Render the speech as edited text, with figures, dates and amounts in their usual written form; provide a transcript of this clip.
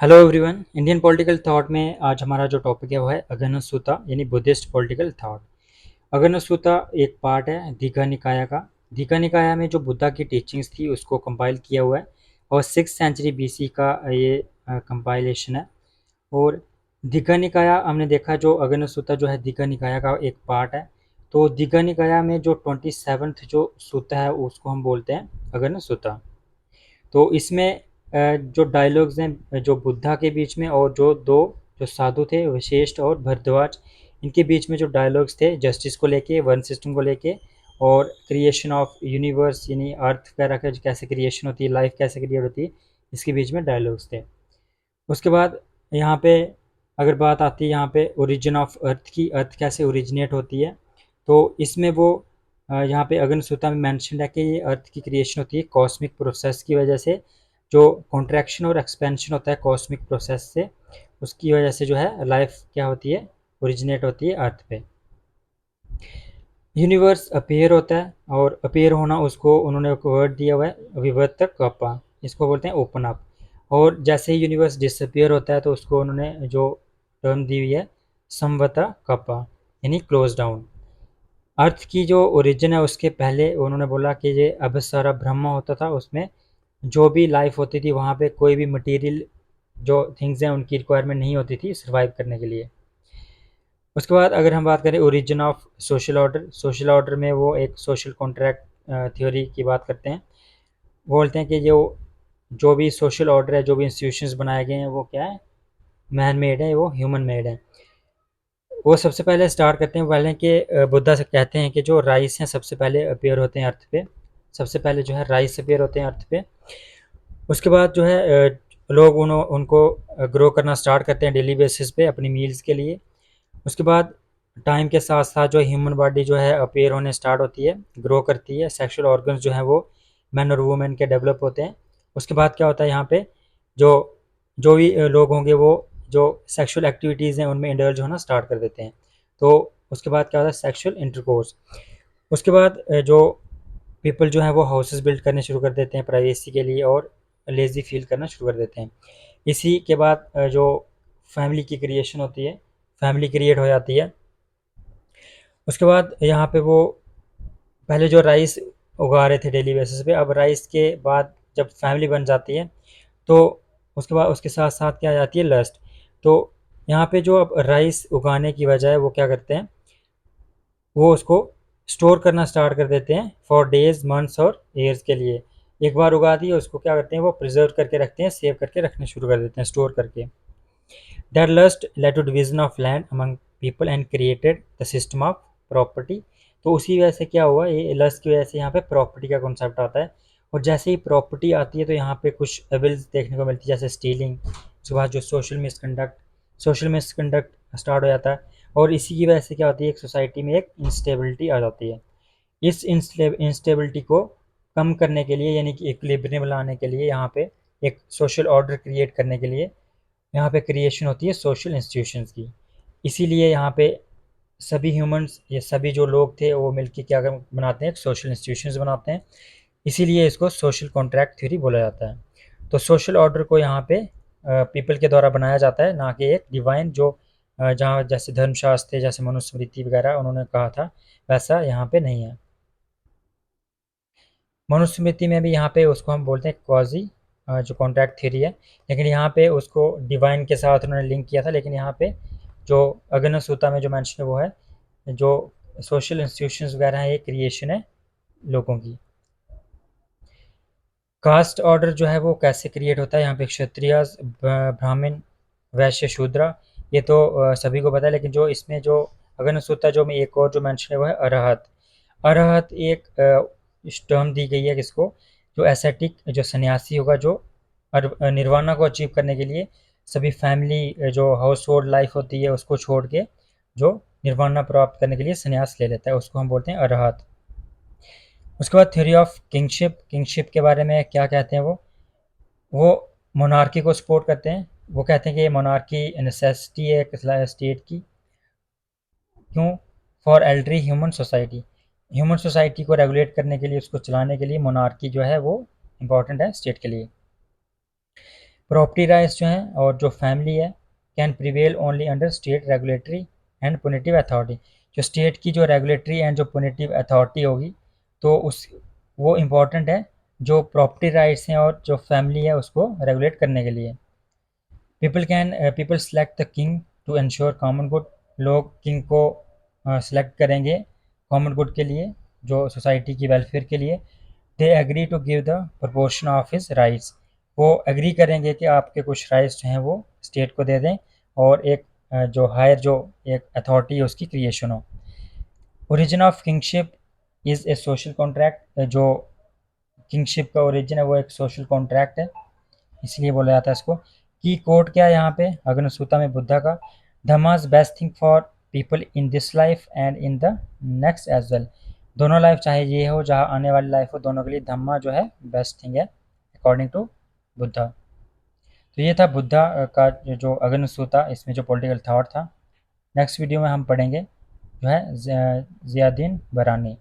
Hello everyone. Indian political thought में आज हमारा जो टॉपिक है वो है अगहन सूता यानी बुद्धिस्ट पॉलिटिकल थॉट। अगहन सूता एक पार्ट है दीघा निकाय का। दीघा निकाय में जो बुद्धा की टीचिंग्स थी उसको कंपाइल किया हुआ है और 6th सेंचुरी बीसी का ये कंपाइलेशन है। और दीघा निकाय हमने देखा जो अगहन सूता जो है दीघा निकाय का एक पार्ट है। तो दीघा निकाय में जो 27th जो सूता है उसको हम बोलते हैं अगहन सूता। तो इसमें जो डायलॉग्स हैं जो बुद्धा के बीच में और जो दो जो साधु थे वशिष्ठ और भरद्वाज, इनके बीच में जो डायलॉग्स थे जस्टिस को लेके, वन सिस्टम को लेके और क्रिएशन ऑफ यूनिवर्स यानी अर्थ वगैरह का कैसे क्रिएशन होती है, लाइफ कैसे क्रिएट होती है, इसके बीच में डायलॉग्स थे। उसके बाद यहाँ पे अगर बात आती है यहाँ पे ओरिजिन ऑफ अर्थ की, अर्थ कैसे ओरिजिनेट होती है, तो इसमें वो यहाँ पे अगन सूता में मेंशन है कि ये अर्थ की क्रिएशन होती है कॉस्मिक प्रोसेस की वजह से। जो कॉन्ट्रैक्शन और एक्सपेंशन होता है कॉस्मिक प्रोसेस से, उसकी वजह से जो है लाइफ क्या होती है, ओरिजिनेट होती है अर्थ पे। यूनिवर्स अपीयर होता है और अपीयर होना उसको उन्होंने एक वर्ड दिया हुआ है विवर्तक कपा, इसको बोलते हैं ओपन अप। और जैसे ही यूनिवर्स डिसअपियर होता है तो उसको उन्होंने जो टर्म दी हुई है संवता कपा यानी क्लोज डाउन। अर्थ की जो ओरिजिन है उसके पहले उन्होंने बोला कि ये अब सारा ब्रह्म होता था, उसमें जो भी लाइफ होती थी वहाँ पे कोई भी मटेरियल जो थिंग्स हैं उनकी रिक्वायरमेंट नहीं होती थी सर्वाइव करने के लिए। उसके बाद अगर हम बात करें origin of social order, social order में वो एक सोशल कॉन्ट्रैक्ट थ्योरी की बात करते हैं। वो बोलते हैं कि जो जो भी सोशल ऑर्डर है, जो भी इंस्टीट्यूशंस बनाए गए हैं वो क्या है, मैन मेड है, वो ह्यूमन मेड है। वो सबसे पहले स्टार्ट करते हैं पहले कि बुद्धा से कहते हैं कि जो राइस हैं सबसे पहले अपेयर होते हैं अर्थ पे। सबसे पहले जो है राइस अपेयर होते हैं अर्थ पे। उसके बाद जो है लोग उनको ग्रो करना स्टार्ट करते हैं डेली बेसिस पे अपनी मील्स के लिए। उसके बाद टाइम के साथ साथ जो ह्यूमन बॉडी जो है अपेयर होने स्टार्ट होती है, ग्रो करती है, सेक्सुअल ऑर्गन्स जो है वो मैन और वुमेन के डेवलप होते हैं। उसके बाद क्या होता है यहाँ पे जो जो भी लोग होंगे वो जो सेक्सुअल एक्टिविटीज़ हैं उनमें इंडल्ज होना स्टार्ट कर देते हैं। तो उसके बाद क्या होता है सेक्सुअल इंटरकोर्स। उसके बाद जो पीपल जो है वो हाउसेस बिल्ड करने शुरू कर देते हैं प्राइवेसी के लिए और लेज़ी फील करना शुरू कर देते हैं। इसी के बाद जो फैमिली की क्रिएशन होती है, फैमिली क्रिएट हो जाती है। उसके बाद यहाँ पे वो पहले जो राइस उगा रहे थे डेली बेसिस पे, अब राइस के बाद जब फैमिली बन जाती है तो उसके बाद उसके साथ साथ क्या आ जाती है लस्ट। तो यहाँ पे जो अब राइस उगाने की बजाय वो क्या करते हैं, वो उसको स्टोर करना स्टार्ट कर देते हैं फॉर डेज मंथ्स और ईयर्स के लिए। एक बार उगा दिए उसको क्या करते हैं वो प्रिजर्व करके रखते हैं, सेव करके रखने शुरू कर देते हैं स्टोर करके। That lust led to division of land among people and created the system of property। तो उसी वजह से क्या हुआ, ये लस्ट की वजह से यहाँ पे प्रॉपर्टी का कॉन्सेप्ट आता है। और जैसे ही प्रॉपर्टी आती है तो यहाँ पे कुछ एविल्स देखने को मिलती है जैसे स्टीलिंग। उसके बाद जो सोशल मिसकंडक्ट स्टार्ट हो जाता है। और इसी की वजह से क्या होती है, एक सोसाइटी में एक इंस्टेबिलिटी आ जाती है। इस इंस्टेबिलिटी को कम करने के लिए यानी कि इक्विलिब्रियम लाने के लिए यहाँ पे एक सोशल ऑर्डर क्रिएट करने के लिए यहाँ पे क्रिएशन होती है सोशल इंस्टीट्यूशंस की। इसीलिए यहाँ पे सभी ह्यूमंस, ये सभी जो लोग थे वो मिलके क्या बनाते हैं, एक सोशल इंस्टीट्यूशंस बनाते हैं। इसीलिए इसको सोशल कॉन्ट्रैक्ट थ्योरी बोला जाता है। तो सोशल ऑर्डर को यहाँ पे पीपल के द्वारा बनाया जाता है, ना कि एक डिवाइन जो जहाँ जैसे धर्मशास्त्र थे, जैसे मनुस्मृति वगैरह उन्होंने कहा था, वैसा यहाँ पे नहीं है। मनुस्मृति में भी यहाँ पे उसको हम बोलते हैं क्वाजी जो कॉन्ट्रैक्ट थ्योरी है, लेकिन यहाँ पे उसको डिवाइन के साथ उन्होंने लिंक किया था। लेकिन यहाँ पे जो अगन सूता में जो मेंशन है वो है जो सोशल इंस्टीट्यूशंस वगैरह है, ये क्रिएशन है लोगों की। कास्ट ऑर्डर जो है वो कैसे क्रिएट होता है, यहाँ पे क्षत्रिय, ब्राह्मण, वैश्य, शूद्र, ये तो सभी को पता है। लेकिन जो इसमें जो अगन सूता जो में एक और जो मेंशन है वो है अरहत। अरहत एक टर्म दी गई है किसको, जो एसेटिक जो सन्यासी होगा जो निर्वाणा को अचीव करने के लिए सभी फैमिली जो हाउस होल्ड लाइफ होती है उसको छोड़ के जो निर्वाणा प्राप्त करने के लिए संन्यास ले लेता है, उसको हम बोलते हैं अरहत। उसके बाद थ्योरी ऑफ किंगशिप, किंगशिप के बारे में क्या कहते हैं वो मोनार्की को सपोर्ट करते हैं। वो कहते हैं कि मोनार्की नेसेसिटी है एक स्टेट की। क्यों, for elderly human society, human society को रेगुलेट करने के लिए, उसको चलाने के लिए मोनार्की जो है वो इम्पॉर्टेंट है स्टेट के लिए। प्रॉपर्टी राइट्स जो हैं और जो फैमिली है can prevail only under state regulatory and पुनिटिव authority. जो स्टेट की जो रेगुलेटरी एंड जो पुनिटिव अथॉरिटी होगी तो उस वो इम्पॉर्टेंट है जो प्रॉपर्टी राइट्स हैं और जो फैमिली है उसको रेगुलेट करने के लिए। People select the king to ensure common good. लोग किंग को सेलेक्ट करेंगे कॉमन गुड के लिए, जो सोसाइटी की वेलफेयर के लिए। They agree to give the proportion of his rights. वो एग्री करेंगे कि आपके कुछ राइट्स जो हैं वो स्टेट को दे दें और एक जो हायर जो एक अथॉरिटी है उसकी क्रिएशन हो। Origin of kingship is a social contract. जो किंगशिप का ओरिजिन है वो एक सोशल कॉन्ट्रैक्ट है, इसलिए बोला जाता है इसको। की कोड क्या है यहाँ पे अग्नसूता में बुद्धा का, Dhamma's best thing for people in this life and in the next as well. दोनों लाइफ चाहे ये हो जहाँ आने वाली लाइफ हो, दोनों के लिए धम्मा जो है बेस्ट थिंग है अकॉर्डिंग टू बुद्धा। तो ये था बुद्धा का जो अग्नसूता, इसमें जो पॉलिटिकल थॉट था। नेक्स्ट वीडियो में हम पढ़ेंगे जो है ज़ियाउद्दीन बरानी।